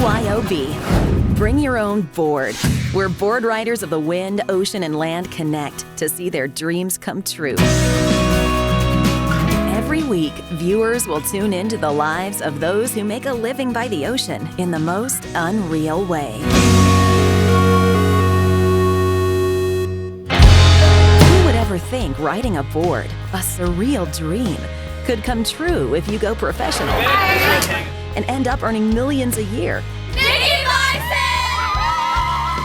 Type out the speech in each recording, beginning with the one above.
B.Y.O.B. Bring your own board, where board riders of the wind, ocean, and land connect to see their dreams come true. Every week, viewers will tune into the lives of those who make a living by the ocean in the most unreal way. Who would ever think riding a board, a surreal dream, could come true if you go professional and end up earning millions a year? Nikki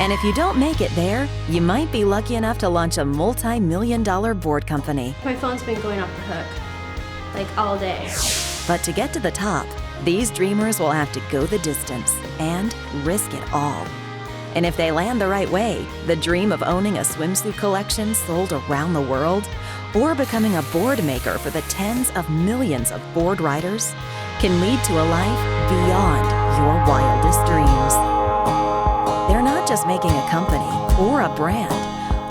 And if you don't make it there, you might be lucky enough to launch a multi-million-dollar board company. My phone's been going off the hook, like all day. But to get to the top, these dreamers will have to go the distance and risk it all. And if they land the right way, the dream of owning a swimsuit collection sold around the world, or becoming a board maker for the tens of millions of board riders, can lead to a life beyond your wildest dreams. They're not just making a company or a brand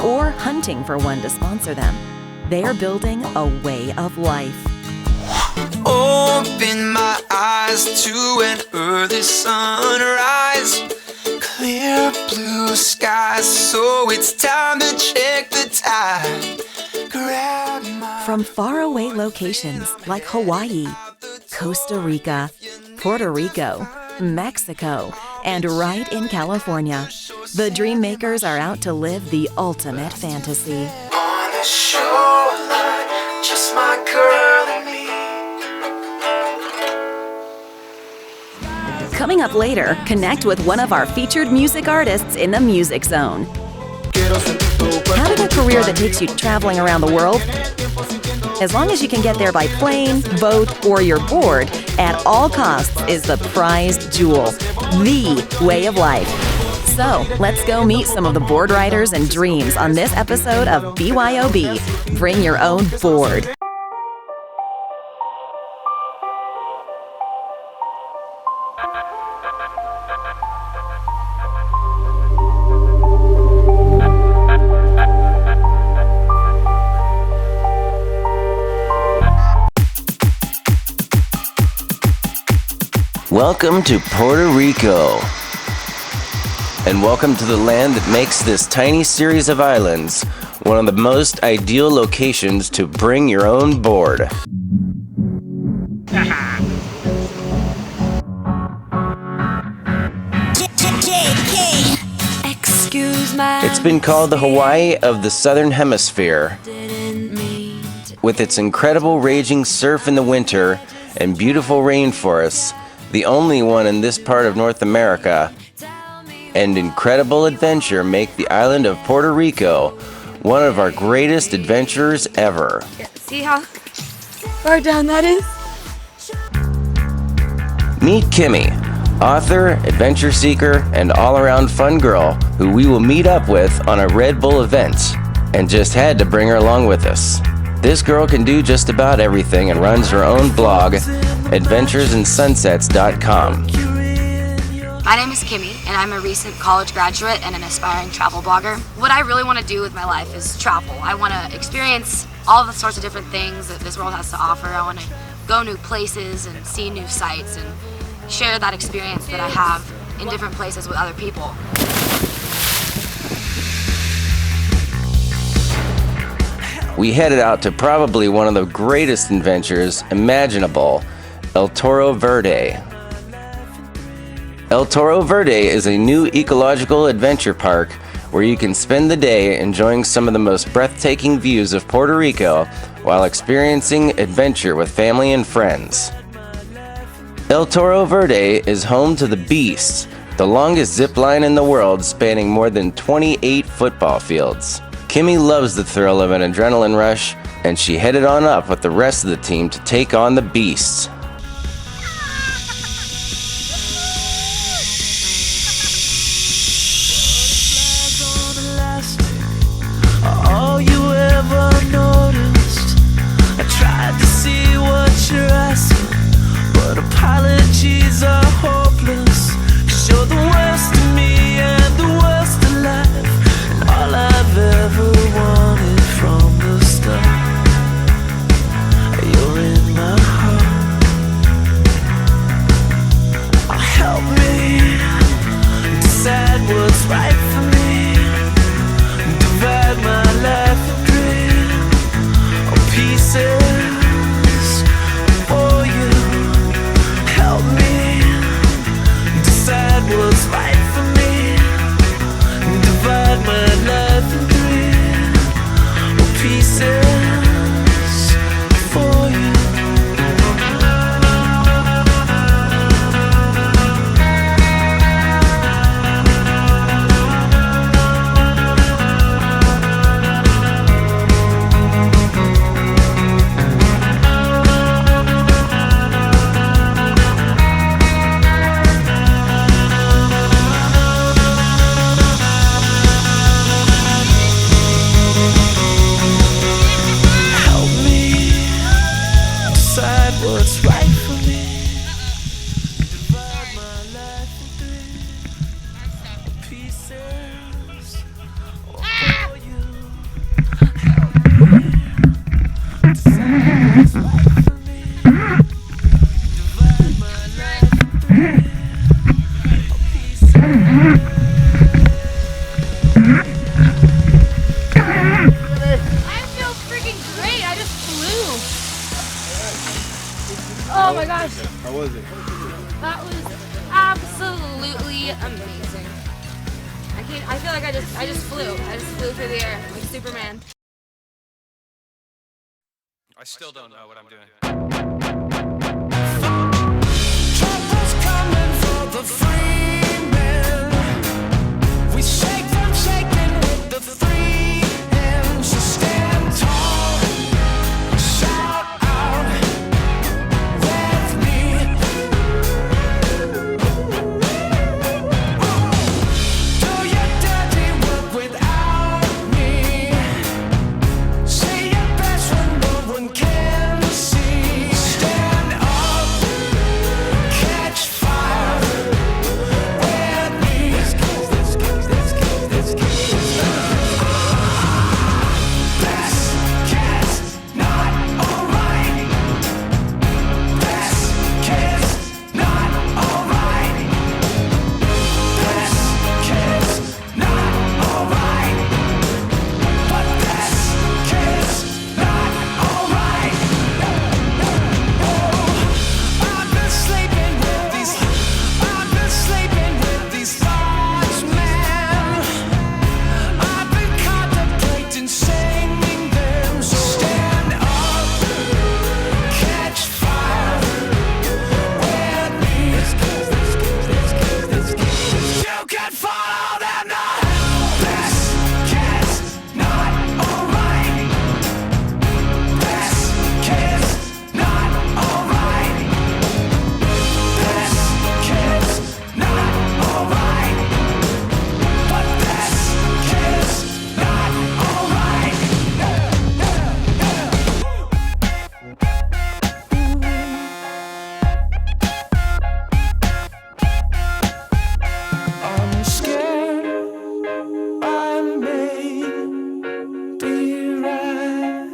or hunting for one to sponsor them. They're building a way of life. Open my eyes to an early sunrise, clear blue skies, so it's time to check the tide. Grab my From faraway locations like Hawaii, Costa Rica, Puerto Rico, Mexico, and right in California, the dream makers are out to live the ultimate fantasy. on the shoreline, just my girl and me. Coming up later, connect with one of our featured music artists in the Music Zone. Having a career that takes you traveling around the world, as long as you can get there by plane, boat, or your board, at all costs is the prized jewel, the way of life. So, let's go meet some of the board riders and dreams on this episode of BYOB. Bring your own board. Welcome to Puerto Rico, and welcome to the land that makes this tiny series of islands one of the most ideal locations to bring your own board. It's been called the Hawaii of the Southern Hemisphere, with its incredible raging surf in the winter and beautiful rainforests, the only one in this part of North America, and incredible adventure make the island of Puerto Rico one of our greatest adventures ever. See how far down that is? Meet Kimmy, author, adventure seeker, and all-around fun girl who we will meet up with on a Red Bull event, and just had to bring her along with us. This girl can do just about everything and runs her own blog, adventuresandsunsets.com. My name is Kimmy, and I'm a recent college graduate and an aspiring travel blogger. What I really want to do with my life is travel. I want to experience all the sorts of different things that this world has to offer. I want to go new places and see new sights and share that experience that I have in different places with other people. We headed out to probably one of the greatest adventures imaginable, El Toro Verde. El Toro Verde is a new ecological adventure park where you can spend the day enjoying some of the most breathtaking views of Puerto Rico while experiencing adventure with family and friends. El Toro Verde is home to the Beasts, the longest zip line in the world spanning more than 28 football fields. Kimmy loves the thrill of an adrenaline rush, and she headed on up with the rest of the team to take on the Beasts. All you ever noticed, I tried to see what you're asking, but apologies are hopeless, 'cause you're the worst of me and the worst of life, and all I've ever wanted from the start. You're in my heart. Oh my gosh. How was it? That was absolutely amazing. I feel like I just flew. I just flew through the air like Superman. I still don't know what I'm doing. Trouble's coming for the free men. We shake them, shaking with the free hands. So stand tall, shout out with me. Do your dirty work without me. Say your best when no one can see. Stand up, catch fire with me. Best kids not alright. Best kids not alright. Best kids not alright. But best kids not alright. I've been sleeping with these thoughts, man. I've been contemplating singing them. So stand up, catch fire with me. You can follow them now. Best kids not alright. Best kids not alright. Best kids not alright. But best kids not alright. I'm scared I may be right.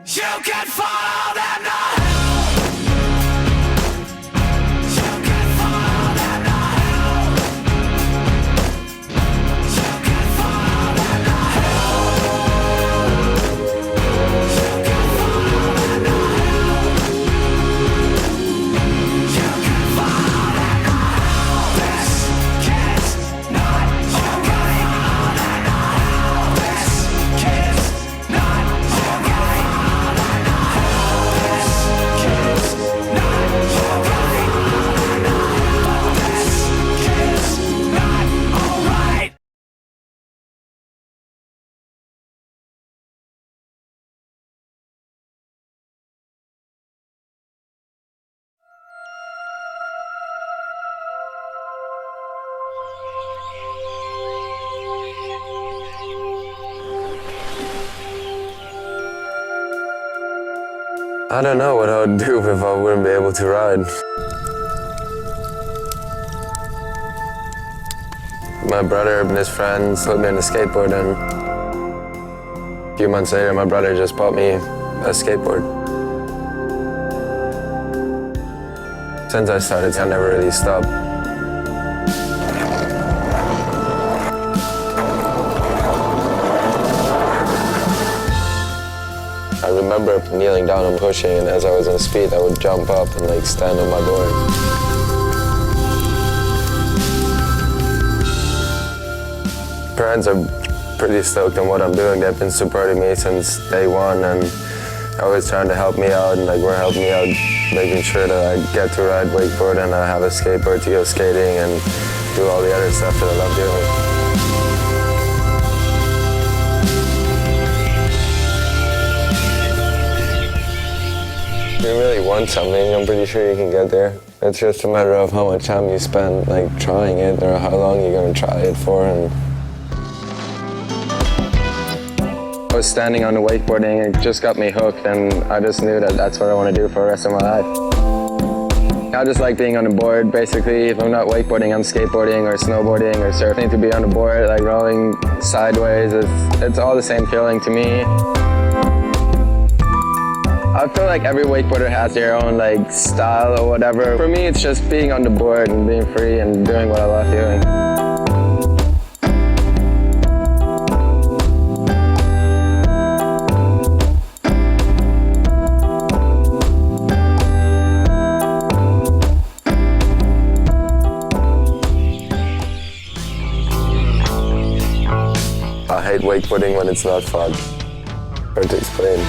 You can follow them now. You can follow them now. You can follow them now. You can follow them now. You can follow them now. Best kids not alright. Best kids not alright. Best kids not alright. Best kids not alright. I don't know what I would do if I wouldn't be able to ride. My brother and his friends put me on a skateboard, and a few months later my brother just bought me a skateboard. Since I started, I never really stopped. I remember kneeling down and pushing, and as I was on speed, I would jump up and stand on my board. Parents are pretty stoked on what I'm doing. They've been supporting me since day one, and always trying to help me out, and were helping me out, making sure that I get to ride wakeboard and I have a skateboard to go skating and do all the other stuff that I love doing. If you really want something, I'm pretty sure you can get there. It's just a matter of how much time you spend trying it, or how long you're going to try it for. And I was standing on the wakeboarding, it just got me hooked, and I just knew that that's what I want to do for the rest of my life. I just like being on the board, basically. If I'm not wakeboarding, I'm skateboarding or snowboarding or surfing. To be on the board, rolling sideways, it's all the same feeling to me. I feel like every wakeboarder has their own like style or whatever. For me, it's just being on the board and being free and doing what I love doing. I hate wakeboarding when it's not fun. Hard to explain.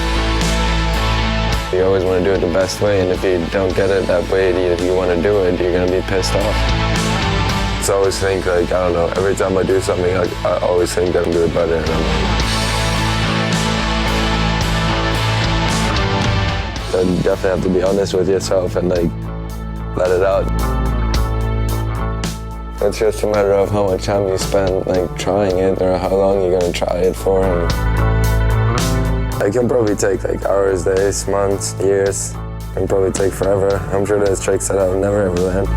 You always want to do it the best way, and if you don't get it that way that you want to do it, you're going to be pissed off. So I always think, like, I don't know, every time I do something, I always think that I'm doing better. So you definitely have to be honest with yourself and, like, let it out. It's just a matter of how much time you spend, like, trying it, or how long you're going to try it for. It can probably take like hours, days, months, years. It can probably take forever. I'm sure there's tricks that I'll never ever learn.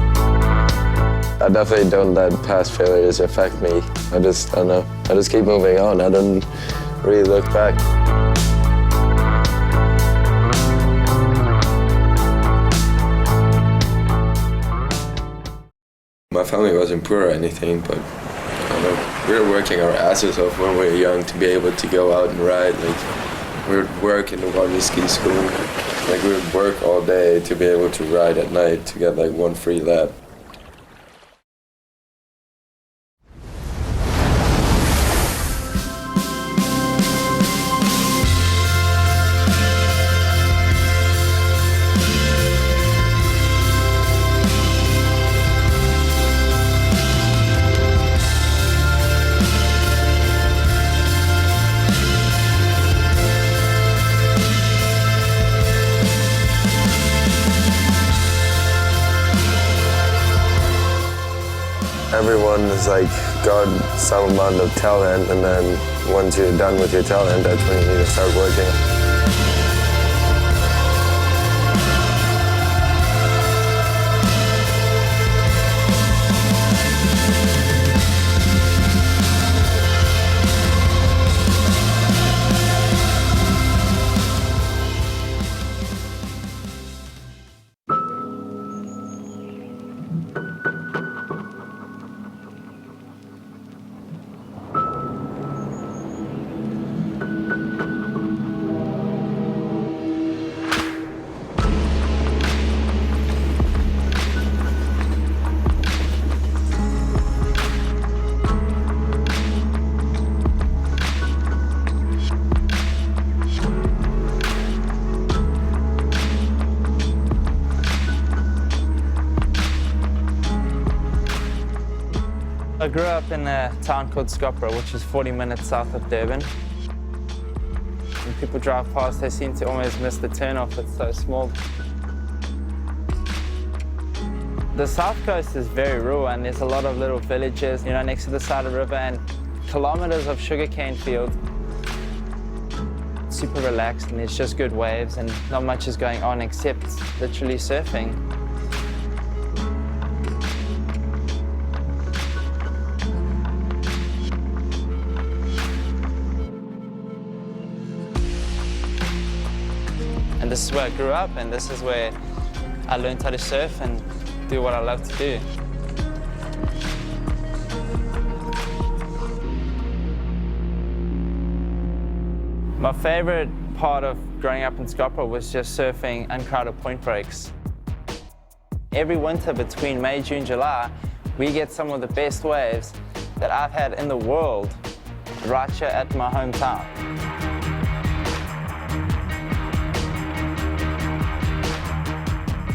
I definitely don't let past failures affect me. I don't know. I just keep moving on. I don't really look back. My family wasn't poor or anything, but we were working our asses off when we were young to be able to go out and ride. Like, we would work in the water ski school. Like, we would work all day to be able to ride at night to get like one free lap. Everyone has like got some amount of talent, and then once you're done with your talent, that's when you need to start working. I grew up in a town called Scottsboro, which is 40 minutes south of Durban. When people drive past, they seem to almost miss the turnoff. It's so small. The south coast is very rural, and there's a lot of little villages, you know, next to the side of the river, and kilometers of sugarcane fields. Super relaxed, and there's just good waves, and not much is going on except literally surfing. And this is where I grew up, and this is where I learned how to surf and do what I love to do. My favorite part of growing up in Scottsboro was just surfing uncrowded point breaks. Every winter between May, June, July, we get some of the best waves that I've had in the world right here at my hometown.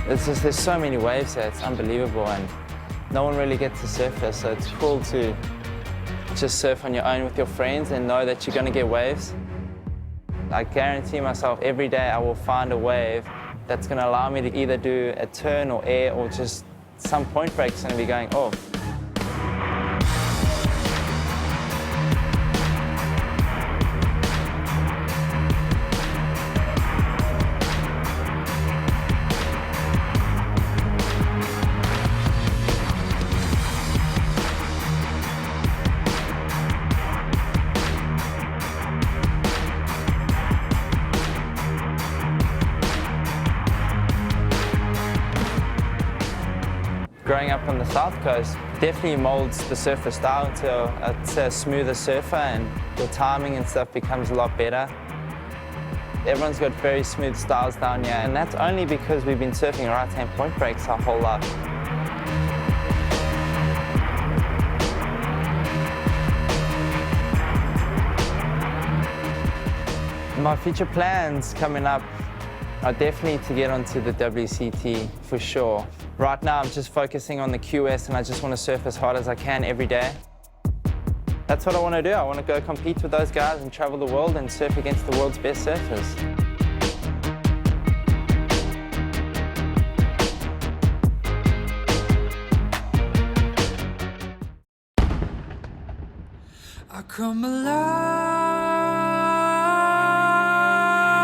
There's so many waves here, it's unbelievable, and no one really gets to surf this, so it's cool to just surf on your own with your friends and know that you're going to get waves. I guarantee myself every day I will find a wave that's going to allow me to either do a turn or air, or just some point break's going to be going off. growing up on the South Coast definitely molds the surfer style into a smoother surfer, and your timing and stuff becomes a lot better. Everyone's got very smooth styles down here, and that's only because we've been surfing right-hand point breaks our whole life. My future plans coming up are definitely to get onto the WCT for sure. Right now I'm just focusing on the QS, and I just want to surf as hard as I can every day. That's what I want to do. I want to go compete with those guys and travel the world and surf against the world's best surfers. I come alive